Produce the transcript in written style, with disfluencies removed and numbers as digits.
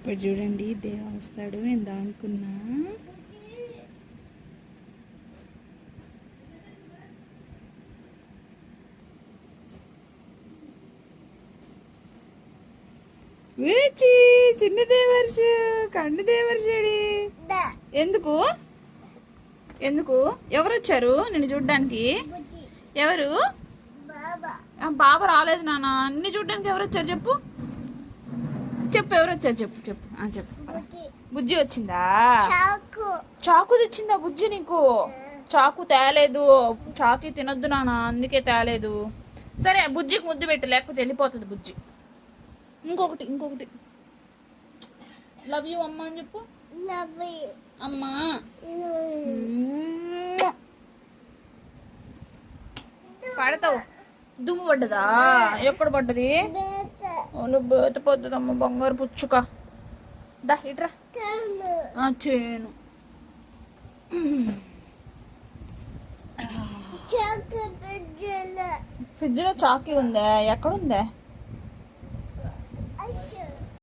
ఇప్పుడు చూడండి దేవ వస్తాడు, నేను దానుకున్నా. చిన్న దేవర్షు, కన్ను దేవర్షుడి. ఎందుకు ఎందుకు ఎవరు వచ్చారు నిన్ను చూడ్డానికి? ఎవరు? బాబా రాలేదు నాన్న. అన్ని చూడ్డానికి ఎవరు వచ్చారు చెప్పు చెప్పు ఎవరు వచ్చారు చెప్పు చెప్పు చెప్పు. బుజ్జి వచ్చిందా? చాకు తెచ్చిందా బుజ్జి నీకు? చాకు తేలేదు, చాకు తినొద్దు నాన్న, అందుకే తేలేదు. సరే బుజ్జికి ముద్దు పెట్టు, లేకపోతే వెళ్ళిపోతుంది బుజ్జి. ఇంకొకటి లవ్ యూ అమ్మా అని చెప్పు. అమ్మా పడతావు. దుమ్ము పడ్డదా? ఎప్పుడు పడ్డది? బేత పడ్డదమ్మ, బంగారు పుచ్చుక. దా ఇట్రా. చేను ఫ్రిడ్జ్ లో చాకీ ఉందా? ఎక్కడుందా?